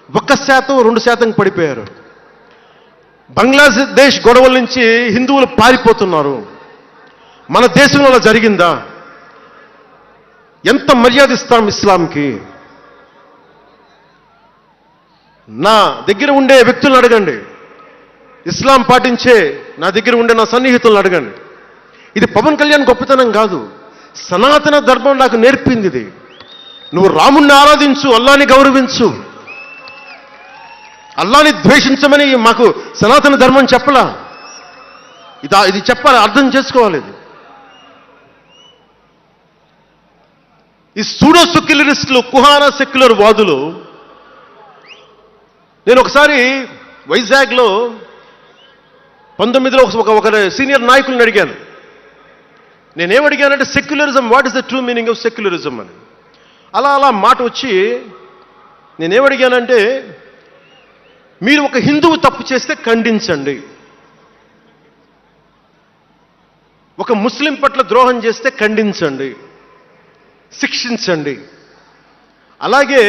1%, 2% పడిపోయారు. బంగ్లాదేశ్ గొడవల నుంచి హిందువులు పారిపోతున్నారు. మన దేశంలో అలా జరిగిందా? ఎంత మర్యాద ఇస్తాం ఇస్లాంకి? నా దగ్గర ఉండే వ్యక్తులను అడగండి, ఇస్లాం పాటించే నా దగ్గర ఉండే నా సన్నిహితులను అడగండి. ఇది పవన్ కళ్యాణ్ గొప్పతనం కాదు, సనాతన ధర్మం నాకు నేర్పింది ఇది. నువ్వు రాముణ్ణి ఆరాధించు, అల్లాని గౌరవించు, అల్లాని ద్వేషించమని మాకు సనాతన ధర్మం చెప్పలా. ఇది చెప్పాలి, అర్థం చేసుకోవాలి. ఈ సూడో సెక్యులరిస్టులు, కుహానా సెక్యులర్ వాదులు, నేను ఒకసారి వైజాగ్లో 19లో ఒక సీనియర్ నాయకులను అడిగాను. నేనేమడిగానంటే, secularism, what is the true meaning of secularism అని. అలా మాట వచ్చి నేనేమడిగానంటే, మీరు ఒక హిందువు తప్పు చేస్తే ఖండించండి, ఒక ముస్లిం పట్ల ద్రోహం చేస్తే ఖండించండి, శిక్షించండి. అలాగే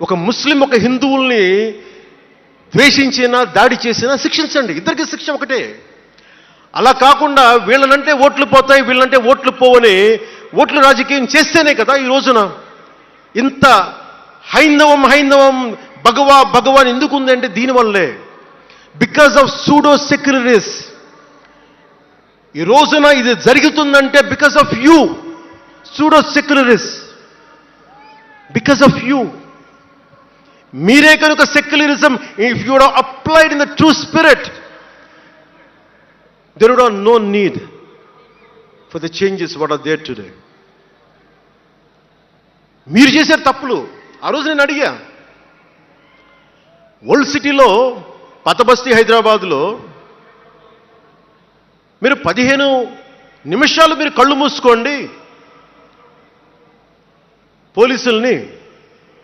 ఒక ముస్లిం ఒక హిందువుల్ని ద్వేషించినా దాడి చేసినా శిక్షించండి. ఇద్దరికి శిక్ష ఒకటే. అలా కాకుండా వీళ్ళనంటే ఓట్లు పోతాయి, వీళ్ళంటే ఓట్లు పోవని ఓట్లు రాజకీయం చేస్తేనే కదా ఈ రోజున ఇంత హైందవం భగవాన్ ఎందుకు ఉందంటే దీనివల్లే, బికాజ్ ఆఫ్ సూడో సెక్యులరిస్. ఈ రోజున ఇది జరుగుతుందంటే because of you pseudo secularists, because of you. మీరే కనుక secularism, if you would applied in the true spirit, there would have no need for the changes what are there today. మీరు చేశారు తప్పులు. ఆ రోజు నేను అడిగా, ఓల్డ్ సిటీలో పాత బస్తీ హైదరాబాద్లో మీరు 15 నిమిషాలు మీరు కళ్ళు మూసుకోండి, పోలీసుల్ని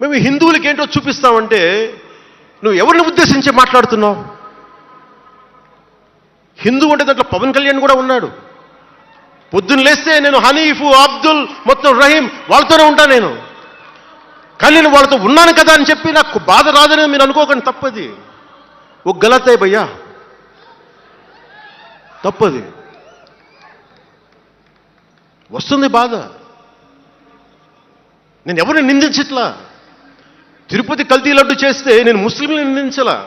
మేము హిందువులకి ఏంటో చూపిస్తామంటే నువ్వు ఎవరిని ఉద్దేశించి మాట్లాడుతున్నావు? హిందూ అంటే దాంట్లో పవన్ కళ్యాణ్ కూడా ఉన్నాడు. పొద్దున్న లేస్తే నేను హనీఫ్, అబ్దుల్, మొత్తం రహీం వాళ్ళతోనే ఉంటాను నేను. కానీ నేను వాళ్ళతో ఉన్నాను కదా అని చెప్పి నాకు బాధ రాదని మీరు అనుకోకండి, తప్పది. ఓ గలత్ భయ్యా, తప్పది. వస్తుంది బాధ. నేను ఎవరిని నిందించట్లా. తిరుపతి కల్తీ లడ్డు చేస్తే నేను ముస్లింలను నిందించలా,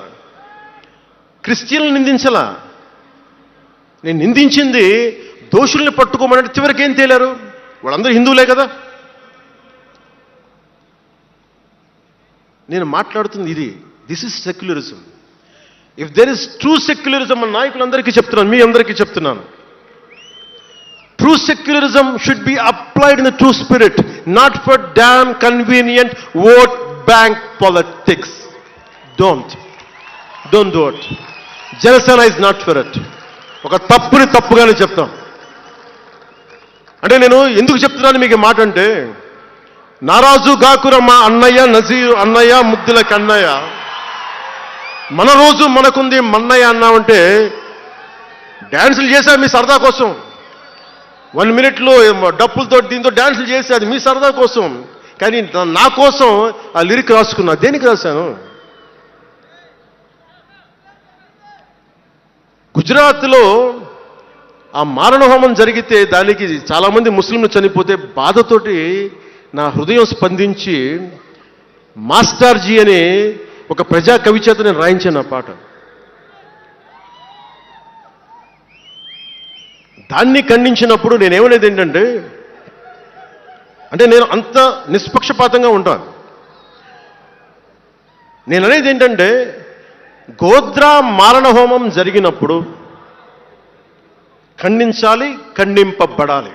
క్రిస్టియన్లను నిందించలా. నేను నిందించింది దోషుల్ని పట్టుకోమని. చివరికి ఏం తేలారు? వాళ్ళందరూ హిందువులే కదా. నేను మాట్లాడుతుంది ఇది. This is secularism. If there is true secularism అని నాయకులందరికీ చెప్తున్నాను, మీ అందరికీ చెప్తున్నాను, true secularism should be applied in the true spirit, not for damn convenient vote bank politics. Don't do it. Janasena is not for it. ఒక తప్పుని తప్పుగానే చెప్తాం. అంటే నేను ఎందుకు చెప్తున్నాను మీకు మాట అంటే, నారాజు గాకుర మా అన్నయ్య నజీరు అన్నయ్య, ముద్దుల కన్నయ్య, మన రోజు మనకుంది మన్నయ్య అన్నామంటే డ్యాన్సులు చేశా మీ సరదా కోసం. 1 మినిట్లో డప్పులతో దీంతో డ్యాన్సులు చేసి అది మీ సరదా కోసం. కానీ నా కోసం ఆ లిరిక్ రాసుకున్నా. దేనికి రాశాను? గుజరాత్లో ఆ మారణహోమం జరిగితే దానికి చాలామంది ముస్లింలు చనిపోతే బాధతోటి నా హృదయం స్పందించి మాస్టర్జీ అనే ఒక ప్రజా కవి చేత నేను రాయించాను ఆ పాట. దాన్ని ఖండించినప్పుడు నేనేమనేది ఏంటంటే, అంటే నేను అంత నిష్పక్షపాతంగా ఉంటాను. నేను అనేది ఏంటంటే, గోద్రా మారణహోమం జరిగినప్పుడు ఖండించాలి, ఖండింపబడాలి.